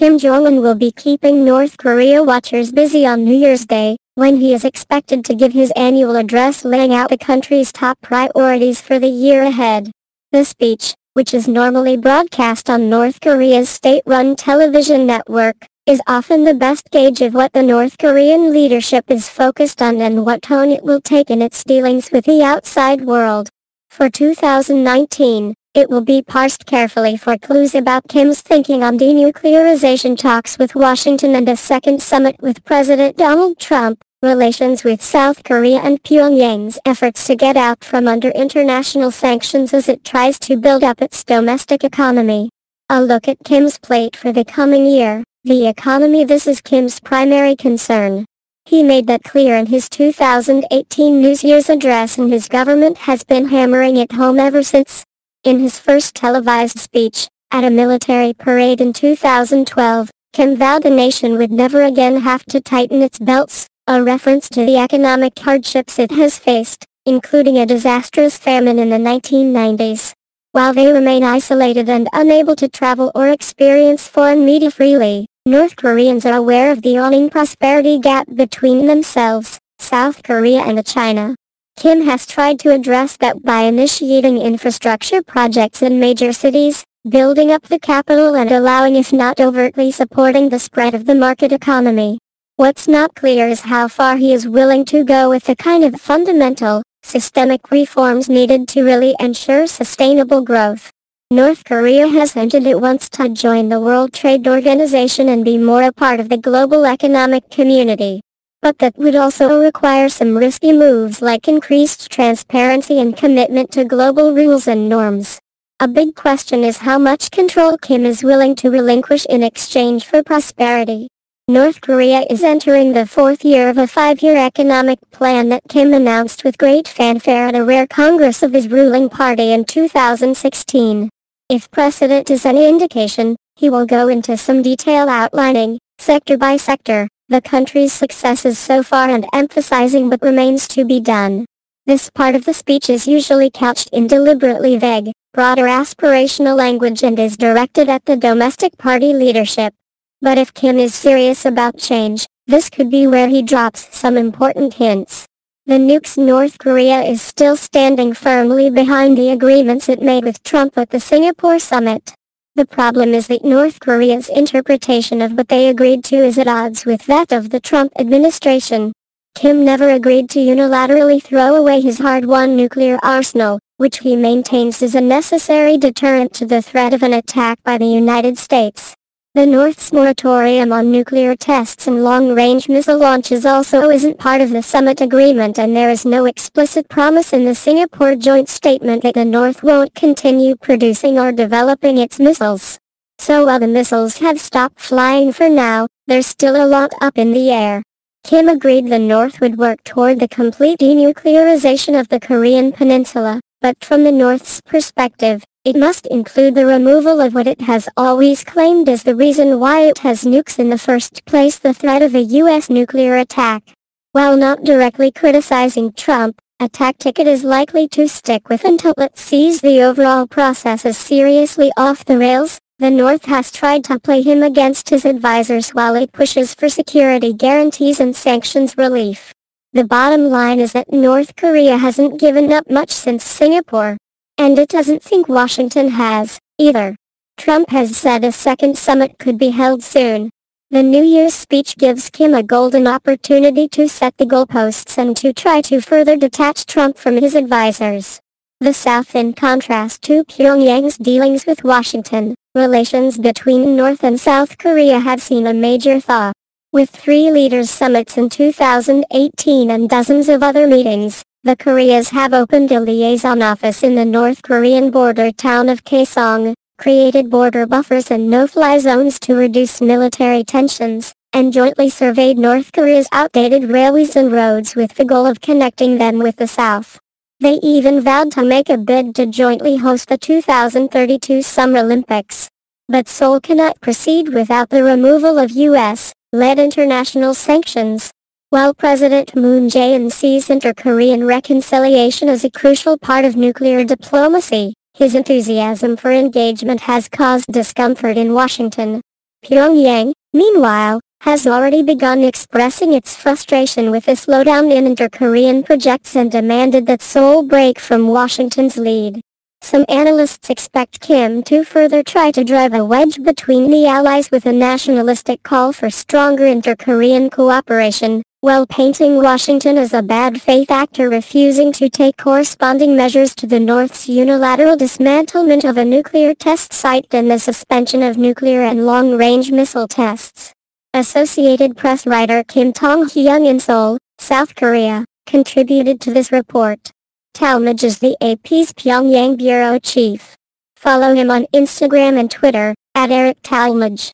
Kim Jong Un will be keeping North Korea watchers busy on New Year's Day, when he is expected to give his annual address laying out the country's top priorities for the year ahead. The speech, which is normally broadcast on North Korea's state-run television network, is often the best gauge of what the North Korean leadership is focused on and what tone it will take in its dealings with the outside world. For 2019, it will be parsed carefully for clues about Kim's thinking on denuclearization talks with Washington and a second summit with President Donald Trump, relations with South Korea and Pyongyang's efforts to get out from under international sanctions as it tries to build up its domestic economy. A look at Kim's plate for the coming year. The economy. This is Kim's primary concern. He made that clear in his 2018 New Year's address, and his government has been hammering it home ever since. In his first televised speech, at a military parade in 2012, Kim vowed the nation would never again have to tighten its belts, a reference to the economic hardships it has faced, including a disastrous famine in the 1990s. While they remain isolated and unable to travel or experience foreign media freely, North Koreans are aware of the yawning prosperity gap between themselves, South Korea and China. Kim has tried to address that by initiating infrastructure projects in major cities, building up the capital and allowing, if not overtly supporting, the spread of the market economy. What's not clear is how far he is willing to go with the kind of fundamental, systemic reforms needed to really ensure sustainable growth. North Korea has hinted it wants to join the World Trade Organization and be more a part of the global economic community. But that would also require some risky moves like increased transparency and commitment to global rules and norms. A big question is how much control Kim is willing to relinquish in exchange for prosperity. North Korea is entering the fourth year of a 5-year economic plan that Kim announced with great fanfare at a rare congress of his ruling party in 2016. If precedent is any indication, he will go into some detail outlining, sector by sector, the country's successes so far and emphasizing what remains to be done. This part of the speech is usually couched in deliberately vague, broader aspirational language and is directed at the domestic party leadership. But if Kim is serious about change, this could be where he drops some important hints. The nukes. North Korea is still standing firmly behind the agreements it made with Trump at the Singapore summit. The problem is that North Korea's interpretation of what they agreed to is at odds with that of the Trump administration. Kim never agreed to unilaterally throw away his hard-won nuclear arsenal, which he maintains is a necessary deterrent to the threat of an attack by the United States. The North's moratorium on nuclear tests and long-range missile launches also isn't part of the summit agreement, and there is no explicit promise in the Singapore joint statement that the North won't continue producing or developing its missiles. So while the missiles have stopped flying for now, there's still a lot up in the air. Kim agreed the North would work toward the complete denuclearization of the Korean peninsula, but from the North's perspective, it must include the removal of what it has always claimed is the reason why it has nukes in the first place: the threat of a U.S. nuclear attack. While not directly criticizing Trump, a tactic it is likely to stick with until it sees the overall process as seriously off the rails, the North has tried to play him against his advisors while it pushes for security guarantees and sanctions relief. The bottom line is that North Korea hasn't given up much since Singapore. And it doesn't think Washington has, either. Trump has said a second summit could be held soon. The New Year's speech gives Kim a golden opportunity to set the goalposts and to try to further detach Trump from his advisors. The South, in contrast to Pyongyang's dealings with Washington, relations between North and South Korea have seen a major thaw. With 3 leaders' summits in 2018 and dozens of other meetings, the Koreas have opened a liaison office in the North Korean border town of Kaesong, created border buffers and no-fly zones to reduce military tensions, and jointly surveyed North Korea's outdated railways and roads with the goal of connecting them with the South. They even vowed to make a bid to jointly host the 2032 Summer Olympics. But Seoul cannot proceed without the removal of U.S.-led international sanctions. While President Moon Jae-in sees inter-Korean reconciliation as a crucial part of nuclear diplomacy, his enthusiasm for engagement has caused discomfort in Washington. Pyongyang, meanwhile, has already begun expressing its frustration with the slowdown in inter-Korean projects and demanded that Seoul break from Washington's lead. Some analysts expect Kim to further try to drive a wedge between the allies with a nationalistic call for stronger inter-Korean cooperation, while painting Washington as a bad faith actor refusing to take corresponding measures to the North's unilateral dismantlement of a nuclear test site and the suspension of nuclear and long-range missile tests. Associated Press writer Kim Tong-hyung in Seoul, South Korea, contributed to this report. Talmadge is the AP's Pyongyang bureau chief. Follow him on Instagram and Twitter, @EricTalmadge.